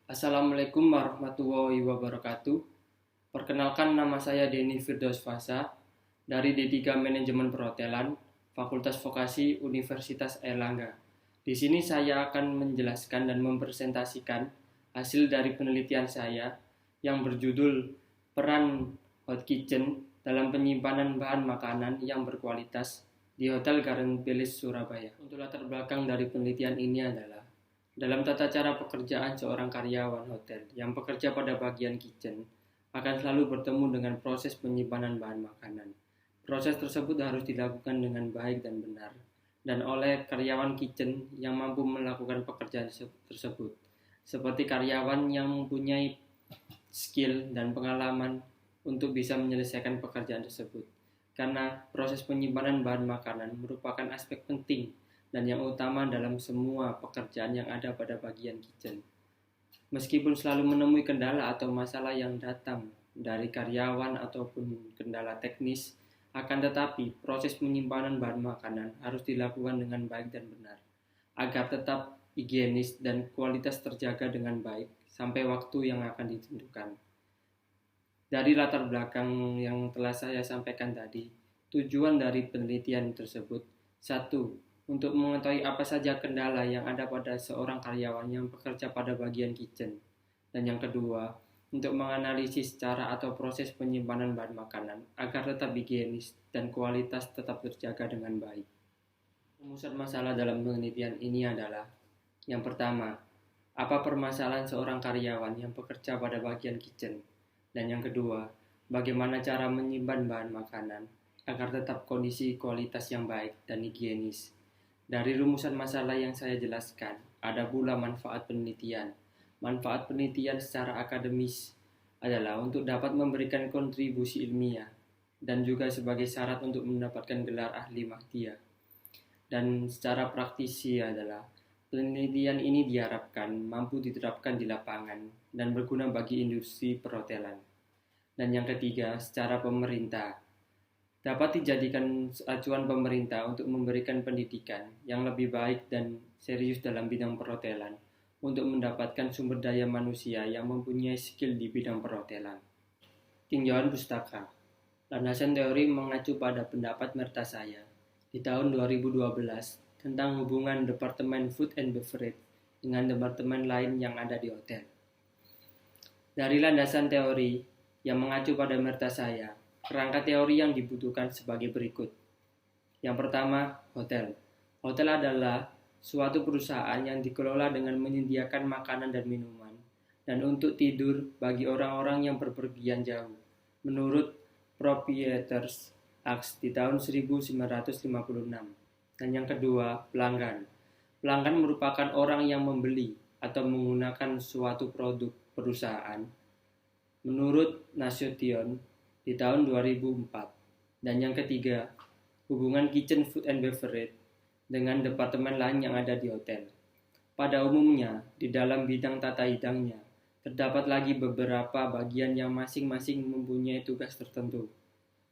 Assalamualaikum warahmatullahi wabarakatuh. Perkenalkan, nama saya Denny Firdaus Fasa dari D3 Manajemen Perhotelan, Fakultas Vokasi Universitas Airlangga. Di sini saya akan menjelaskan dan mempresentasikan hasil dari penelitian saya yang berjudul Peran Hot Kitchen dalam penyimpanan bahan makanan yang berkualitas di Hotel Garden Palace Surabaya. Untuk latar belakang dari penelitian ini adalah dalam tata cara pekerjaan seorang karyawan hotel yang bekerja pada bagian kitchen akan selalu bertemu dengan proses penyimpanan bahan makanan. Proses tersebut harus dilakukan dengan baik dan benar, dan oleh karyawan kitchen yang mampu melakukan pekerjaan tersebut, seperti karyawan yang mempunyai skill dan pengalaman untuk bisa menyelesaikan pekerjaan tersebut. Karena proses penyimpanan bahan makanan merupakan aspek penting dan yang utama dalam semua pekerjaan yang ada pada bagian kitchen. Meskipun selalu menemui kendala atau masalah yang datang dari karyawan ataupun kendala teknis, akan tetapi proses penyimpanan bahan makanan harus dilakukan dengan baik dan benar, agar tetap higienis dan kualitas terjaga dengan baik sampai waktu yang akan ditentukan. Dari latar belakang yang telah saya sampaikan tadi, tujuan dari penelitian tersebut: satu, untuk mengetahui apa saja kendala yang ada pada seorang karyawan yang bekerja pada bagian kitchen. Dan yang kedua, untuk menganalisis cara atau proses penyimpanan bahan makanan agar tetap higienis dan kualitas tetap terjaga dengan baik. Rumusan masalah dalam penelitian ini adalah: yang pertama, apa permasalahan seorang karyawan yang bekerja pada bagian kitchen? Dan yang kedua, bagaimana cara menyimpan bahan makanan agar tetap kondisi kualitas yang baik dan higienis? Dari rumusan masalah yang saya jelaskan, ada pula manfaat penelitian. Manfaat penelitian secara akademis adalah untuk dapat memberikan kontribusi ilmiah dan juga sebagai syarat untuk mendapatkan gelar ahli mahdia. Dan secara praktisi adalah penelitian ini diharapkan mampu diterapkan di lapangan dan berguna bagi industri perhotelan. Dan yang ketiga, secara pemerintah dapat dijadikan acuan pemerintah untuk memberikan pendidikan yang lebih baik dan serius dalam bidang perhotelan untuk mendapatkan sumber daya manusia yang mempunyai skill di bidang perhotelan. Tinjauan pustaka. Landasan teori mengacu pada pendapat Mertasaya di tahun 2012 tentang hubungan Departemen Food and Beverage dengan departemen lain yang ada di hotel. Dari landasan teori yang mengacu pada Mertasaya, kerangka teori yang dibutuhkan sebagai berikut. Yang pertama, hotel. Hotel adalah suatu perusahaan yang dikelola dengan menyediakan makanan dan minuman dan untuk tidur bagi orang-orang yang berpergian jauh. Menurut Proprietors Act di tahun 1956. Dan yang kedua, pelanggan. Pelanggan merupakan orang yang membeli atau menggunakan suatu produk perusahaan. Menurut Nasution di tahun 2004. Dan yang ketiga, hubungan kitchen food and beverage dengan departemen lain yang ada di hotel. Pada umumnya, di dalam bidang tata hidangnya, terdapat lagi beberapa bagian yang masing-masing mempunyai tugas tertentu.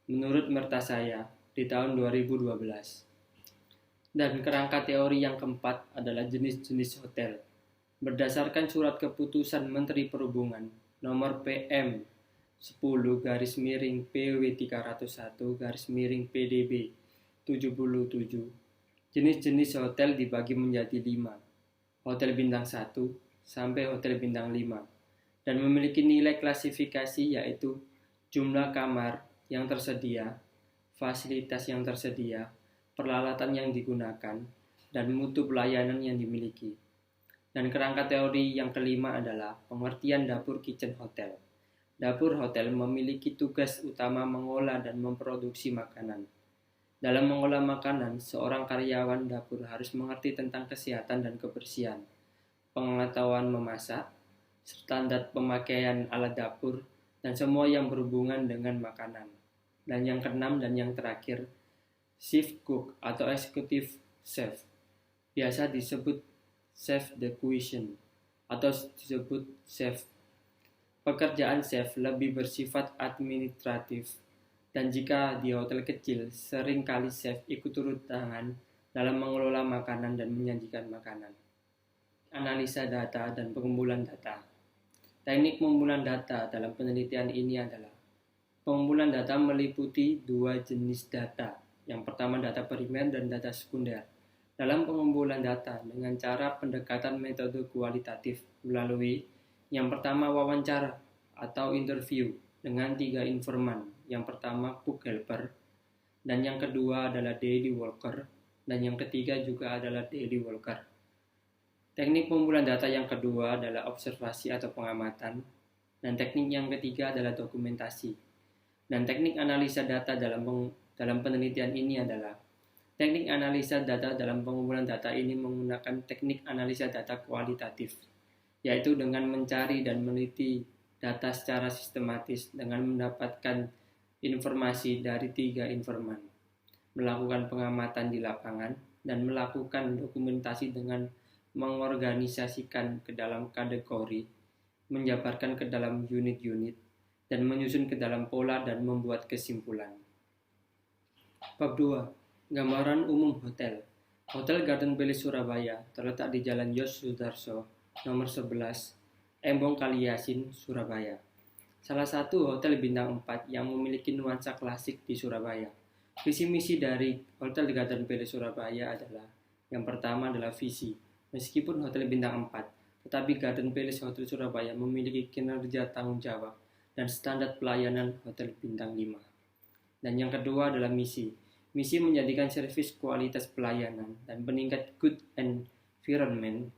Menurut Mertasaya di tahun 2012. Dan kerangka teori yang keempat adalah jenis-jenis hotel. Berdasarkan surat keputusan Menteri Perhubungan nomor PM 10 PW 301 PDB 77, jenis-jenis hotel dibagi menjadi 5. Hotel bintang 1 sampai hotel bintang 5 dan memiliki nilai klasifikasi yaitu jumlah kamar yang tersedia, fasilitas yang tersedia, peralatan yang digunakan, dan mutu pelayanan yang dimiliki. Dan kerangka teori yang kelima adalah pengertian dapur kitchen hotel. Dapur hotel memiliki tugas utama mengolah dan memproduksi makanan. Dalam mengolah makanan, seorang karyawan dapur harus mengerti tentang kesehatan dan kebersihan, pengetahuan memasak, standar pemakaian alat dapur, dan semua yang berhubungan dengan makanan. Dan yang keenam dan yang terakhir, chief cook atau executive chef. Biasa disebut chef de cuisine atau disebut chef. Pekerjaan chef lebih bersifat administratif dan jika di hotel kecil, sering kali chef ikut turut tangan dalam mengelola makanan dan menyajikan makanan. Analisa data dan pengumpulan data. Teknik pengumpulan data dalam penelitian ini adalah pengumpulan data meliputi dua jenis data. Yang pertama data primer dan data sekunder. Dalam pengumpulan data dengan cara pendekatan metode kualitatif melalui yang pertama wawancara atau interview dengan 3 informan. Yang pertama Cook Helper, dan yang kedua adalah daily worker, dan yang ketiga juga adalah daily worker. Teknik pengumpulan data yang kedua adalah observasi atau pengamatan, dan teknik yang ketiga adalah dokumentasi. Dan teknik analisa data dalam penelitian ini adalah teknik analisa data dalam pengumpulan data ini menggunakan teknik analisa data kualitatif, yaitu dengan mencari dan meneliti data secara sistematis dengan mendapatkan informasi dari 3 informan, melakukan pengamatan di lapangan, dan melakukan dokumentasi dengan mengorganisasikan ke dalam kategori, menjabarkan ke dalam unit-unit, dan menyusun ke dalam pola dan membuat kesimpulan. Bab 2. Gambaran umum hotel. Hotel Garden Palace Surabaya terletak di Jalan Yos Sudarso, nomor 11, Embong Kaliyasin, Surabaya. Salah satu hotel bintang 4 yang memiliki nuansa klasik di Surabaya. Visi misi dari Hotel Garden Palace Surabaya adalah yang pertama adalah visi. Meskipun hotel bintang 4, tetapi Garden Palace Hotel Surabaya memiliki kinerja tanggung jawab dan standar pelayanan hotel bintang 5. Dan yang kedua adalah misi. Misi menjadikan servis kualitas pelayanan dan peningkat good environment.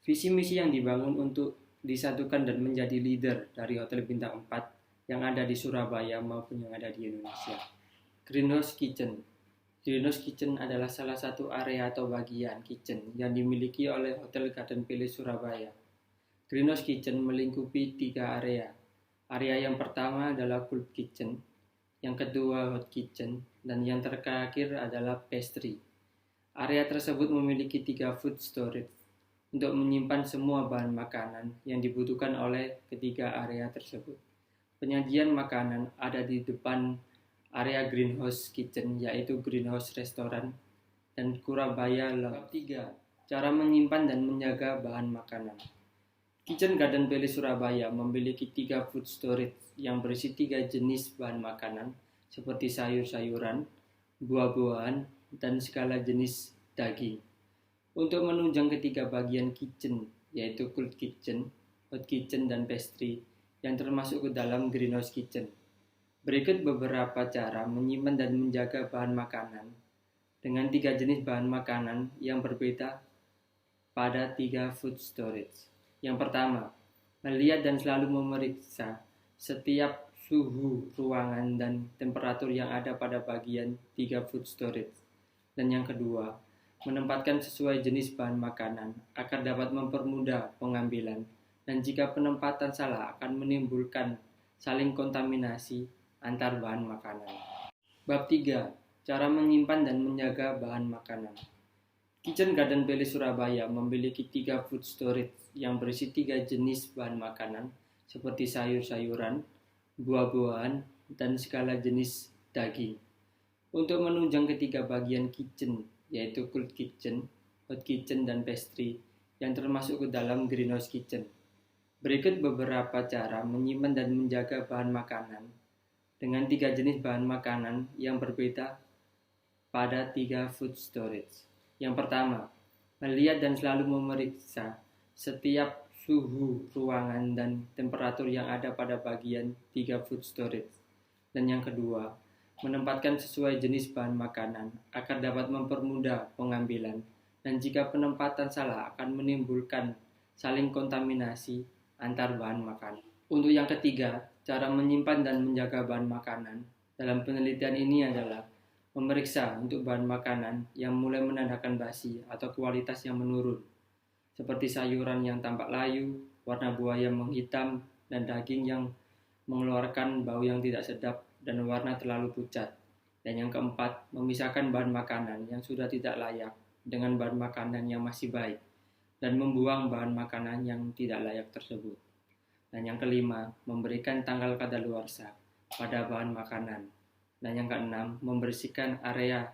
Visi misi yang dibangun untuk disatukan dan menjadi leader dari hotel bintang 4 yang ada di Surabaya maupun yang ada di Indonesia. Greenhouse Kitchen. Greenhouse Kitchen adalah salah satu area atau bagian kitchen yang dimiliki oleh Hotel Garden Palace Surabaya. Greenhouse Kitchen melingkupi 3 area. Area yang pertama adalah cold kitchen, yang kedua hot kitchen, dan yang terakhir adalah pastry. Area tersebut memiliki 3 food storage untuk menyimpan semua bahan makanan yang dibutuhkan oleh ketiga area tersebut. Penyajian makanan ada di depan area greenhouse kitchen, yaitu greenhouse restoran dan Surabaya. Bab 3. Cara menyimpan dan menjaga bahan makanan. Kitchen Garden Palace Surabaya memiliki 3 food storage yang berisi 3 jenis bahan makanan seperti sayur-sayuran, buah-buahan, dan segala jenis daging. Untuk menunjang ketiga bagian kitchen, yaitu cold kitchen, hot kitchen, dan pastry, yang termasuk ke dalam greenhouse kitchen. Berikut beberapa cara menyimpan dan menjaga bahan makanan dengan 3 jenis bahan makanan yang berbeda pada 3 food storage. Yang pertama, melihat dan selalu memeriksa setiap suhu ruangan dan temperatur yang ada pada bagian 3 food storage. Dan yang kedua, menempatkan sesuai jenis bahan makanan agar dapat mempermudah pengambilan, dan jika penempatan salah akan menimbulkan saling kontaminasi antar bahan makanan. Bab 3. Cara menyimpan dan menjaga bahan makanan. Kitchen Garden Palace Surabaya memiliki 3 food storage yang berisi 3 jenis bahan makanan seperti sayur-sayuran, buah-buahan, dan segala jenis daging. Untuk menunjang ketiga bagian kitchen, yaitu cold kitchen, hot kitchen, dan pastry, yang termasuk ke dalam greenhouse kitchen. Berikut beberapa cara menyimpan dan menjaga bahan makanan dengan 3 jenis bahan makanan yang berbeda pada 3 food storage. Yang pertama, melihat dan selalu memeriksa setiap suhu ruangan dan temperatur yang ada pada bagian 3 food storage. Dan yang kedua, menempatkan sesuai jenis bahan makanan agar dapat mempermudah pengambilan, dan jika penempatan salah akan menimbulkan saling kontaminasi antar bahan makanan. Untuk yang ketiga, cara menyimpan dan menjaga bahan makanan dalam penelitian ini adalah memeriksa untuk bahan makanan yang mulai menandakan basi atau kualitas yang menurun, seperti sayuran yang tampak layu, warna buah yang menghitam, dan daging yang mengeluarkan bau yang tidak sedap dan warna terlalu pucat. Dan yang keempat, memisahkan bahan makanan yang sudah tidak layak dengan bahan makanan yang masih baik, dan membuang bahan makanan yang tidak layak tersebut. Dan yang kelima, memberikan tanggal kadaluarsa pada bahan makanan. Dan yang keenam, membersihkan area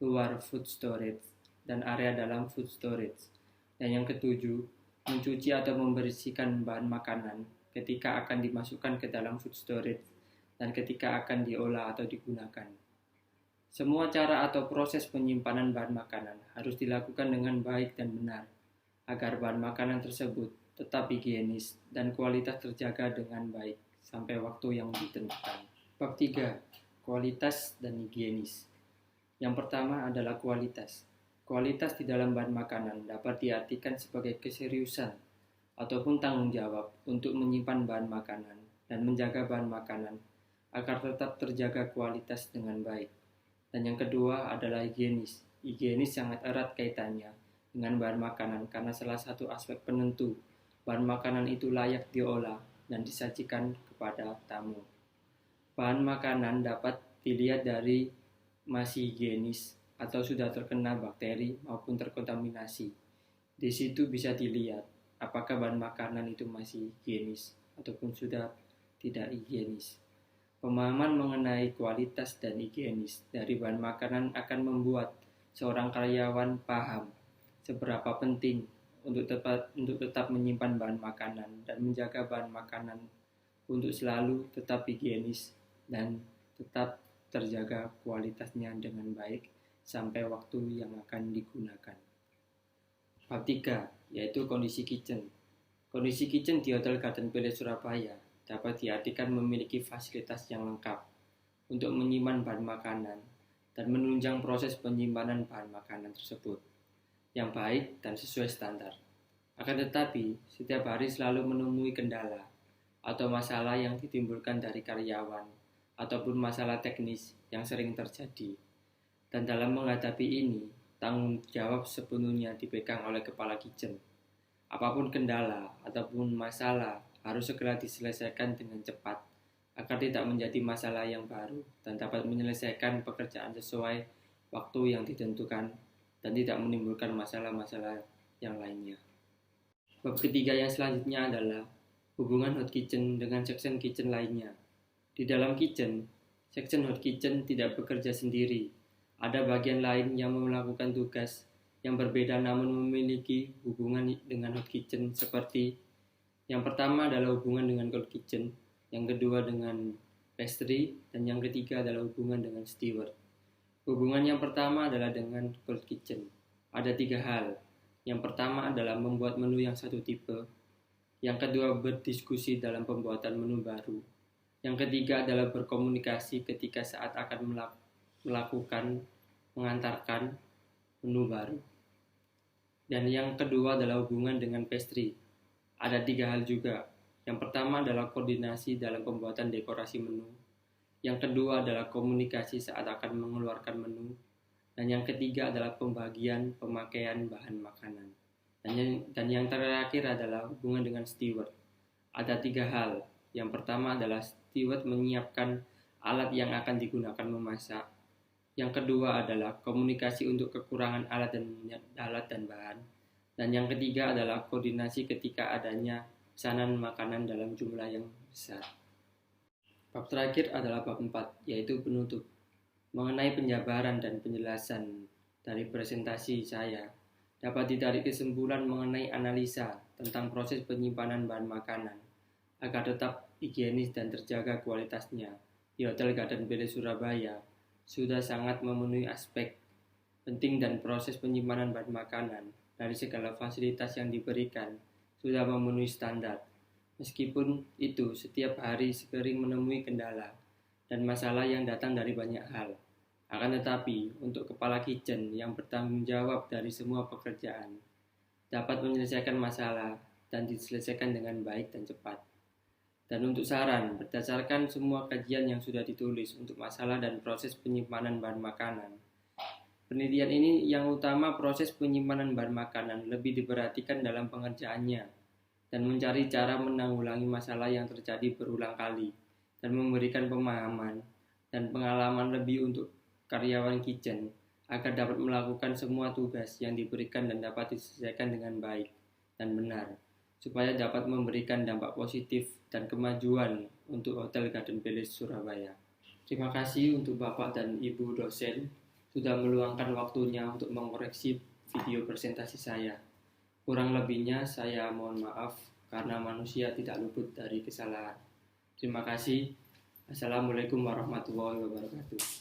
luar food storage dan area dalam food storage. Dan yang ketujuh, mencuci atau membersihkan bahan makanan ketika akan dimasukkan ke dalam food storage, dan ketika akan diolah atau digunakan. Semua cara atau proses penyimpanan bahan makanan harus dilakukan dengan baik dan benar, agar bahan makanan tersebut tetap higienis dan kualitas terjaga dengan baik sampai waktu yang ditentukan. Bab 3. Kualitas dan higienis. Yang pertama adalah kualitas. Kualitas di dalam bahan makanan dapat diartikan sebagai keseriusan ataupun tanggung jawab untuk menyimpan bahan makanan dan menjaga bahan makanan agar tetap terjaga kualitas dengan baik. Dan yang kedua adalah higienis. Higienis sangat erat kaitannya dengan bahan makanan karena salah satu aspek penentu bahan makanan itu layak diolah dan disajikan kepada tamu. Bahan makanan dapat dilihat dari masih higienis atau sudah terkena bakteri maupun terkontaminasi. Di situ bisa dilihat apakah bahan makanan itu masih higienis ataupun sudah tidak higienis. Pemahaman mengenai kualitas dan higienis dari bahan makanan akan membuat seorang karyawan paham seberapa penting untuk tetap menyimpan bahan makanan dan menjaga bahan makanan untuk selalu tetap higienis dan tetap terjaga kualitasnya dengan baik sampai waktu yang akan digunakan. Bab 3, yaitu kondisi kitchen. Kondisi kitchen di Hotel Garden Palace Surabaya dapat diartikan memiliki fasilitas yang lengkap untuk menyimpan bahan makanan dan menunjang proses penyimpanan bahan makanan tersebut yang baik dan sesuai standar. Akan tetapi, setiap hari selalu menemui kendala atau masalah yang ditimbulkan dari karyawan ataupun masalah teknis yang sering terjadi. Dan dalam menghadapi ini, tanggung jawab sepenuhnya dipegang oleh kepala kitchen. Apapun kendala ataupun masalah harus segera diselesaikan dengan cepat agar tidak menjadi masalah yang baru dan dapat menyelesaikan pekerjaan sesuai waktu yang ditentukan dan tidak menimbulkan masalah-masalah yang lainnya. Bab ketiga yang selanjutnya adalah hubungan hot kitchen dengan section kitchen lainnya. Di dalam kitchen, section hot kitchen tidak bekerja sendiri. Ada bagian lain yang melakukan tugas yang berbeda namun memiliki hubungan dengan hot kitchen seperti yang pertama adalah hubungan dengan cold kitchen, yang kedua dengan pastry, dan yang ketiga adalah hubungan dengan steward. Hubungan yang pertama adalah dengan cold kitchen. Ada 3 hal. Yang pertama adalah membuat menu yang satu tipe. Yang kedua berdiskusi dalam pembuatan menu baru. Yang ketiga adalah berkomunikasi ketika saat akan mengantarkan menu baru. Dan yang kedua adalah hubungan dengan pastry. Ada 3 hal juga. Yang pertama adalah koordinasi dalam pembuatan dekorasi menu. Yang kedua adalah komunikasi saat akan mengeluarkan menu. Dan yang ketiga adalah pembagian pemakaian bahan makanan. Dan yang terakhir adalah hubungan dengan steward. Ada 3 hal. Yang pertama adalah steward menyiapkan alat yang akan digunakan memasak. Yang kedua adalah komunikasi untuk kekurangan alat dan bahan. Dan yang ketiga adalah koordinasi ketika adanya pesanan makanan dalam jumlah yang besar. Bab terakhir adalah bab 4, yaitu penutup. Mengenai penjabaran dan penjelasan dari presentasi saya, dapat ditarik kesimpulan mengenai analisa tentang proses penyimpanan bahan makanan agar tetap higienis dan terjaga kualitasnya di Hotel Garden Palace Surabaya sudah sangat memenuhi aspek penting dan proses penyimpanan bahan makanan dari segala fasilitas yang diberikan sudah memenuhi standar. Meskipun itu, setiap hari sering menemui kendala dan masalah yang datang dari banyak hal. Akan tetapi, untuk kepala kitchen yang bertanggung jawab dari semua pekerjaan, dapat menyelesaikan masalah dan diselesaikan dengan baik dan cepat. Dan untuk saran, berdasarkan semua kajian yang sudah ditulis untuk masalah dan proses penyimpanan bahan makanan, penelitian ini yang utama proses penyimpanan bahan makanan lebih diperhatikan dalam pengerjaannya dan mencari cara menanggulangi masalah yang terjadi berulang kali dan memberikan pemahaman dan pengalaman lebih untuk karyawan kitchen agar dapat melakukan semua tugas yang diberikan dan dapat diselesaikan dengan baik dan benar supaya dapat memberikan dampak positif dan kemajuan untuk Hotel Garden Palace Surabaya. Terima kasih untuk Bapak dan Ibu dosen sudah meluangkan waktunya untuk mengoreksi video presentasi saya. Kurang lebihnya saya mohon maaf karena manusia tidak luput dari kesalahan. Terima kasih. Assalamualaikum warahmatullahi wabarakatuh.